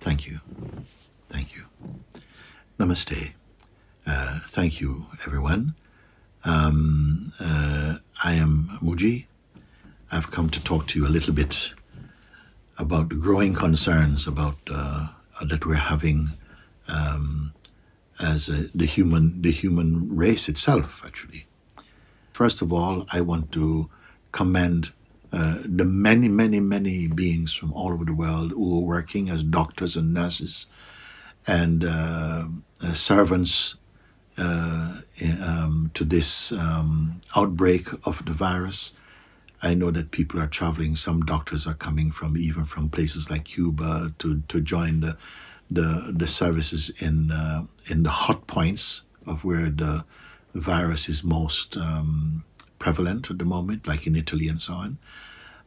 Thank you. Thank you. Namaste. Thank you, everyone. I am Mooji. I've come to talk to you a little bit about the growing concerns about that we're having as the human race itself, actually. First of all, I want to commend the many beings from all over the world who are working as doctors and nurses and servants to this outbreak of the virus. I know that people are traveling. Some doctors are coming even from places like Cuba to join the services in the hot points of where the virus is most prevalent at the moment, like in Italy and so on.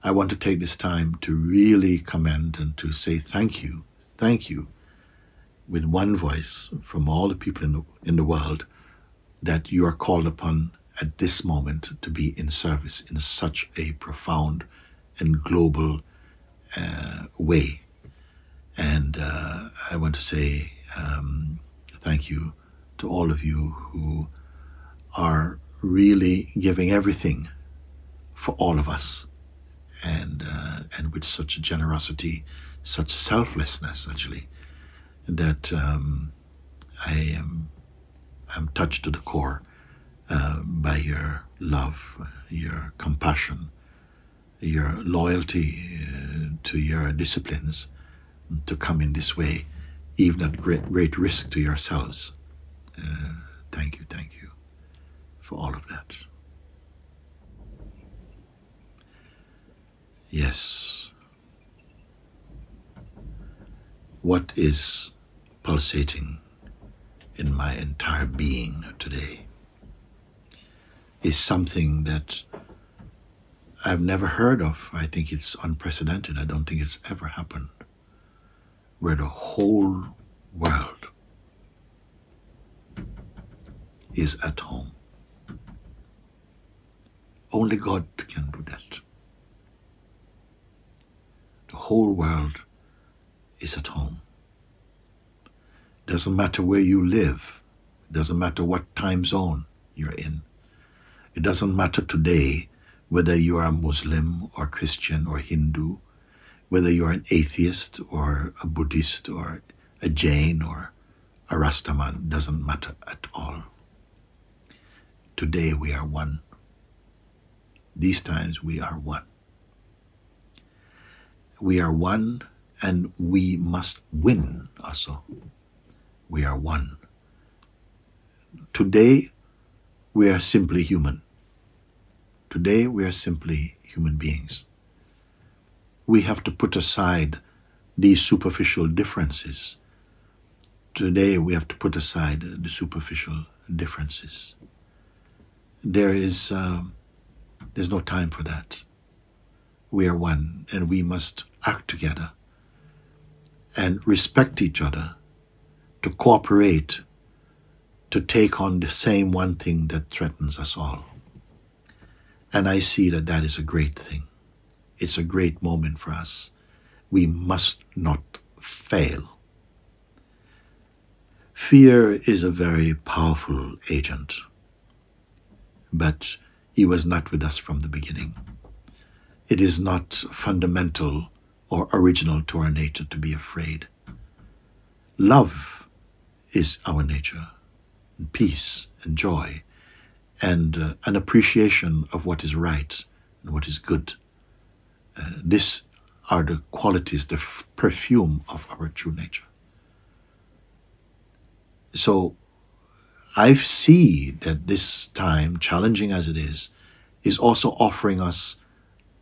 I want to take this time to really commend and to say thank you, with one voice from all the people in the world, that you are called upon at this moment to be in service in such a profound and global way. And I want to say thank you to all of you who are really giving everything for all of us, and with such generosity, such selflessness, actually, that I'm touched to the core by your love, your compassion, your loyalty to your disciplines, to come in this way, even at great risk to yourselves. Thank you for all of that. Yes. What is pulsating in my entire being today is something that I've never heard of. I think it's unprecedented. I don't think it's ever happened, where the whole world is at home. Only God can do that. The whole world is at home. Doesn't matter where you live. It doesn't matter what time zone you're in. It doesn't matter today whether you are a Muslim or Christian or Hindu, whether you're an atheist or a Buddhist or a Jain or a Rastaman. Doesn't matter at all. Today we are one. These times we are one. We are one, and we must win also. We are one. Today we are simply human. Today we are simply human beings. We have to put aside these superficial differences. Today we have to put aside the superficial differences. There's no time for that. We are one, and we must act together and respect each other, to cooperate, to take on the same one thing that threatens us all. And I see that that is a great thing. It's a great moment for us. We must not fail. Fear is a very powerful agent, but he was not with us from the beginning. It is not fundamental or original to our nature to be afraid. Love is our nature, and peace and joy, and an appreciation of what is right and what is good. These are the qualities, the perfume of our true nature. So I see that this time, challenging as it is also offering us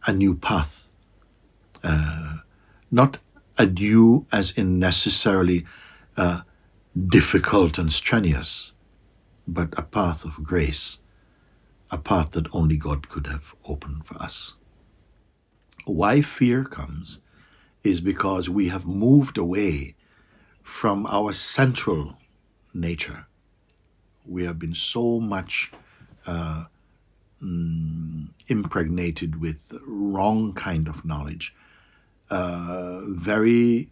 a new path. Not a new as in necessarily difficult and strenuous, but a path of grace, a path that only God could have opened for us. Why fear comes is because we have moved away from our central nature. We have been so much impregnated with wrong kind of knowledge, very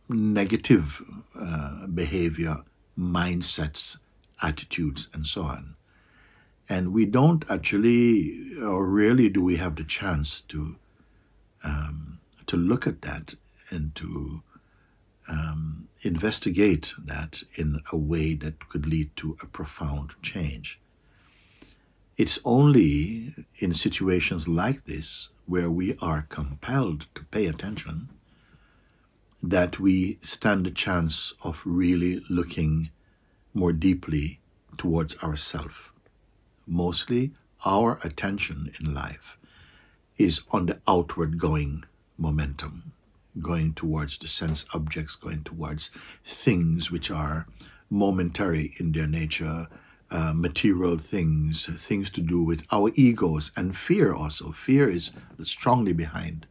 negative behavior, mindsets, attitudes, and so on. And we don't actually, or rarely do we have the chance to look at that and to investigate that in a way that could lead to a profound change. It's only in situations like this where we are compelled to pay attention that we stand a chance of really looking more deeply towards ourselves. Mostly our attention in life is on the outward going momentum, going towards the sense objects, going towards things which are momentary in their nature, material things, things to do with our egos, and fear also. Fear is strongly behind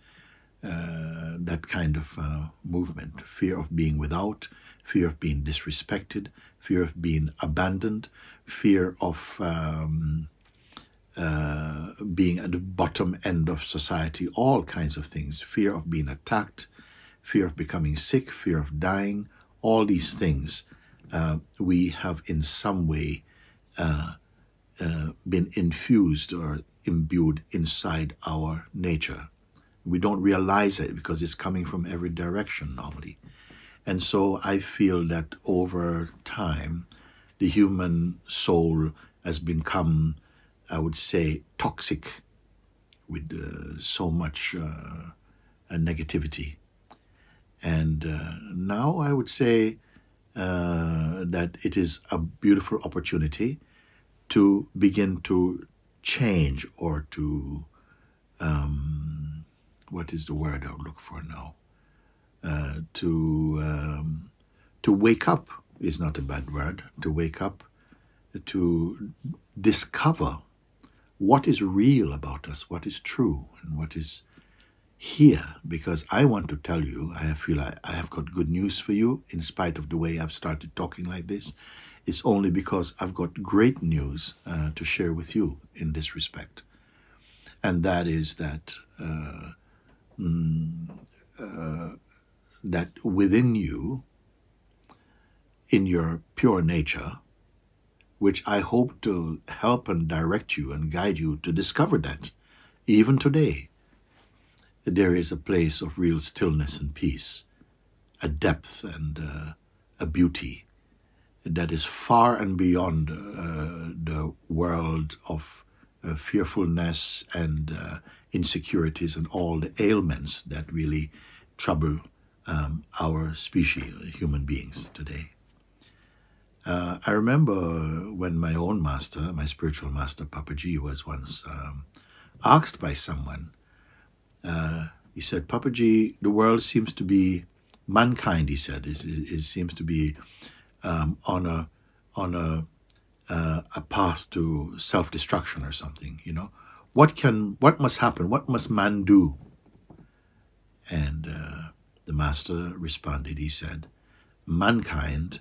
that kind of movement. Fear of being without, fear of being disrespected, fear of being abandoned, fear of being at the bottom end of society, all kinds of things. Fear of being attacked, fear of becoming sick, fear of dying, all these things we have in some way been infused or imbued inside our nature. We don't realize it because it's coming from every direction normally. And so I feel that over time, the human soul has become, I would say, toxic with so much negativity. And now I would say that it is a beautiful opportunity to begin to change or to, what is the word I would look for now? To wake up is not a bad word. To wake up, to discover what is real about us, what is true, and what is here. Because I want to tell you, I feel I have got good news for you, in spite of the way I've started talking like this. It's only because I've got great news to share with you in this respect. And that is that that within you, in your pure nature, which I hope to help and direct you and guide you to discover that, even today, there is a place of real stillness and peace, a depth and a beauty that is far and beyond the world of fearfulness and insecurities and all the ailments that really trouble our species, human beings today. I remember when my own master, my spiritual master, Papaji, was once asked by someone. He said, Papaji, the world seems to be, mankind, he said, it seems to be on a path to self-destruction or something, you know. What must happen? What must man do? And the master responded, he said, mankind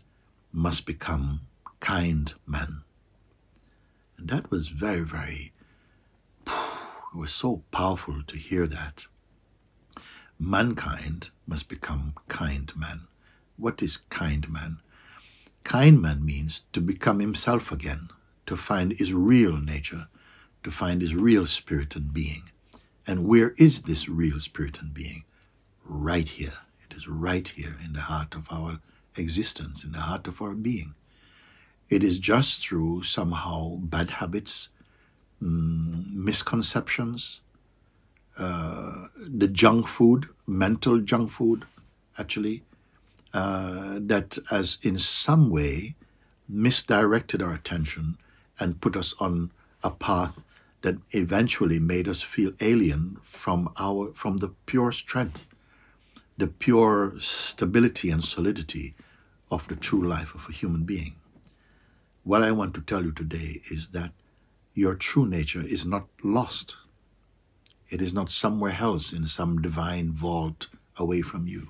must become kind men. And that was very, very, it was so powerful to hear that. Mankind must become kind men. What is kind man? Kind man means to become himself again, to find his real nature, to find his real spirit and being. And where is this real spirit and being? Right here. It is right here in the heart of our existence, in the heart of our being. It is just through somehow bad habits, misconceptions, the junk food, mental junk food, actually, that has in some way misdirected our attention and put us on a path that eventually made us feel alien from the pure strength, the pure stability and solidity of the true life of a human being. What I want to tell you today is that your true nature is not lost. It is not somewhere else in some divine vault away from you.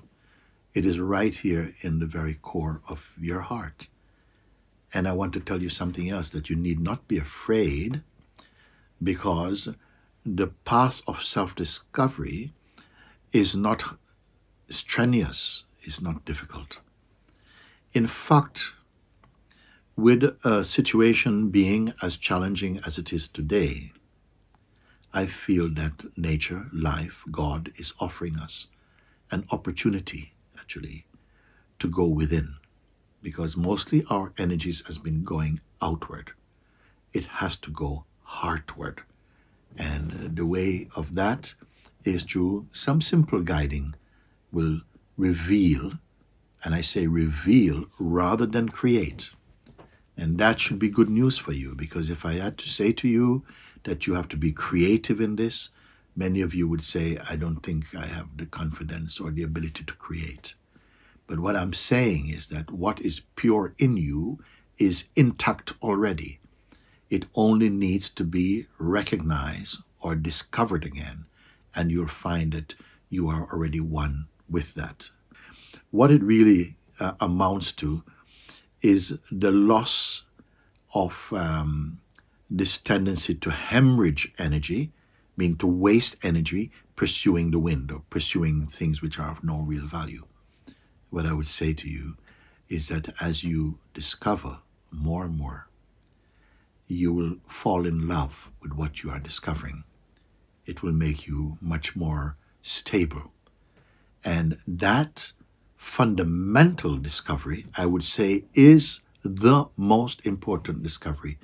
It is right here in the very core of your heart. And I want to tell you something else, that you need not be afraid, because the path of self-discovery is not strenuous, it's not difficult. In fact, with a situation being as challenging as it is today, I feel that nature, life, God is offering us an opportunity, actually, to go within. Because mostly our energies has been going outward. It has to go heartward. And the way of that is through some simple guiding will reveal, and I say reveal rather than create. And that should be good news for you, because if I had to say to you that you have to be creative in this, many of you would say, I don't think I have the confidence or the ability to create. But what I'm saying is that what is pure in you is intact already. It only needs to be recognized or discovered again, and you'll find that you are already one with that. What it really amounts to is the loss of this tendency to hemorrhage energy, meaning to waste energy pursuing the wind or pursuing things which are of no real value. What I would say to you is that as you discover more and more, you will fall in love with what you are discovering. It will make you much more stable. And that fundamental discovery, I would say, is the most important discovery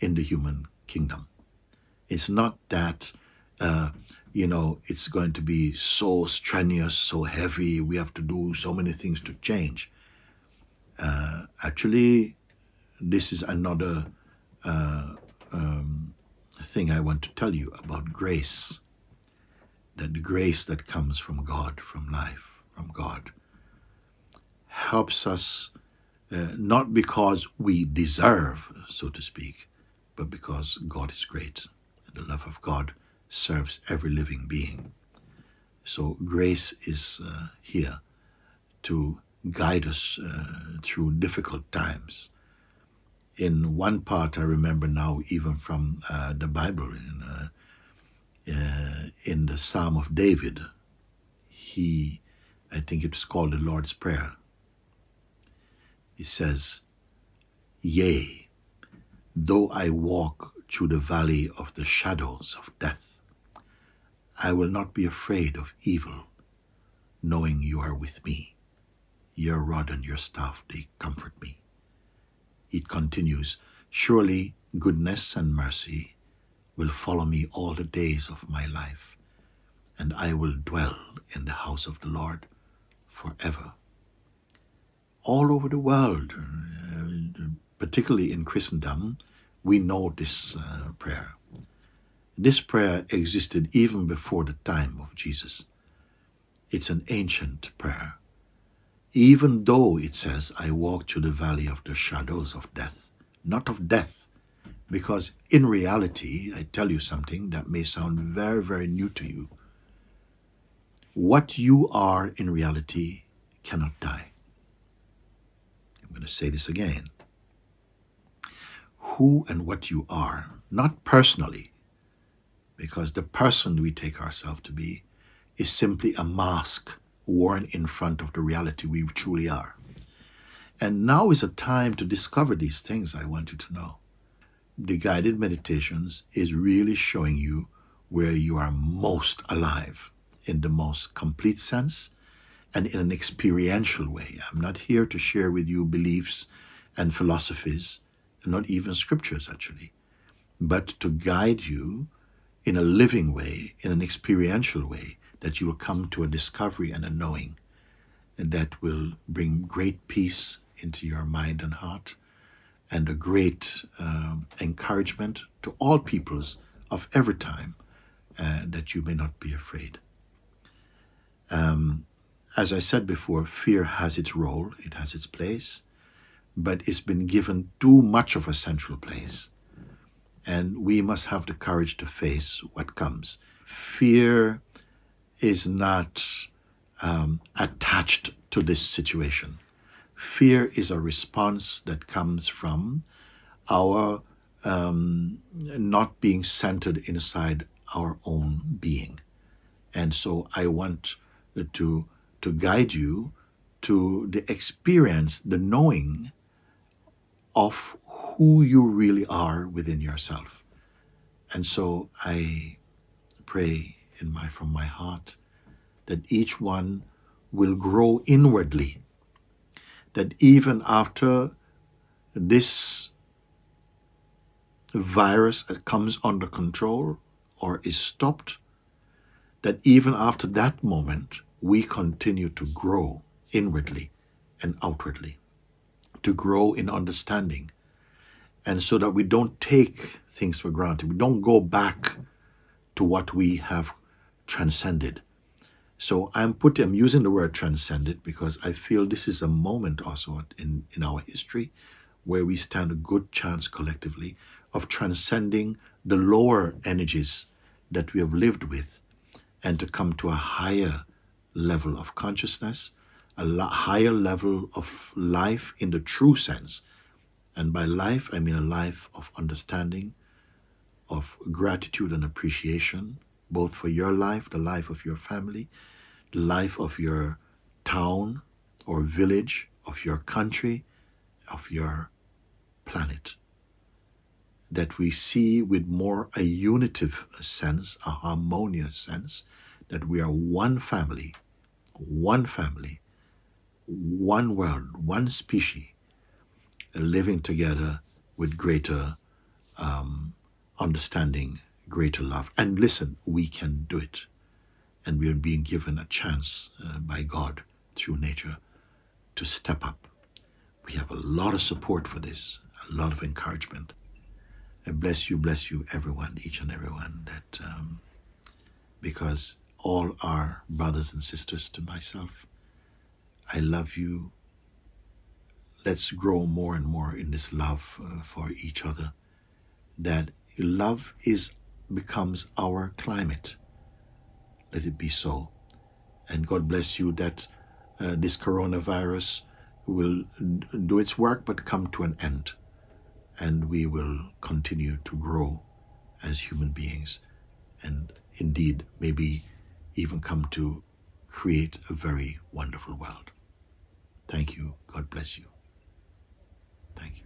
in the human kingdom. It's not that, it's going to be so strenuous, so heavy, we have to do so many things to change. Actually, this is another thing I want to tell you about grace. That the grace that comes from God, from life, from God, helps us not because we deserve, so to speak, but because God is great. And the love of God serves every living being. So grace is here to guide us through difficult times. In one part, I remember now, even from the Bible, in the Psalm of David, I think it's called the Lord's Prayer. He says, "Yea, though I walk through the valley of the shadows of death, I will not be afraid of evil, knowing you are with me. Your rod and your staff, they comfort me." It continues, "Surely goodness and mercy will follow me all the days of my life, and I will dwell in the house of the Lord forever." All over the world, particularly in Christendom, we know this prayer. This prayer existed even before the time of Jesus. It's an ancient prayer. Even though it says, "I walk through the valley of the shadows of death," not of death, because in reality, I tell you something that may sound very, very new to you. What you are in reality cannot die. I'm going to say this again. Who and what you are, not personally, because the person we take ourselves to be is simply a mask worn in front of the reality we truly are. And now is a time to discover these things, I want you to know. The guided meditations is really showing you where you are most alive, in the most complete sense and in an experiential way. I'm not here to share with you beliefs and philosophies, and not even scriptures actually, but to guide you in a living way, in an experiential way, that you will come to a discovery and a knowing, and that will bring great peace into your mind and heart, and a great encouragement to all peoples of every time, that you may not be afraid. As I said before, fear has its role, it has its place, but it's been given too much of a central place. And we must have the courage to face what comes. Fear is not attached to this situation. Fear is a response that comes from our not being centered inside our own being. And so I want to to guide you to the experience, the knowing of who you really are within yourself. And so I pray from my heart that each one will grow inwardly, that even after this virus comes under control or is stopped, that even after that moment, we continue to grow inwardly and outwardly, to grow in understanding, and so that we don't take things for granted. We don't go back to what we have transcended. So I'm using the word transcended because I feel this is a moment also in our history where we stand a good chance collectively of transcending the lower energies that we have lived with and to come to a higher level of consciousness, a higher level of life in the true sense. And by life, I mean a life of understanding, of gratitude and appreciation, both for your life, the life of your family, the life of your town or village, of your country, of your planet. That we see with more a unitive sense, a harmonious sense, that we are one family, one world, one species, living together with greater understanding, greater love. And listen, we can do it. And we are being given a chance by God through nature to step up. We have a lot of support for this, a lot of encouragement. And bless you, everyone, each and everyone, that because all are brothers and sisters to myself. I love you. Let's grow more and more in this love for each other. That love becomes our climate. Let it be so. And God bless you that this coronavirus will do its work but come to an end. And we will continue to grow as human beings. And indeed, maybe even come to create a very wonderful world. Thank you. God bless you. Thank you.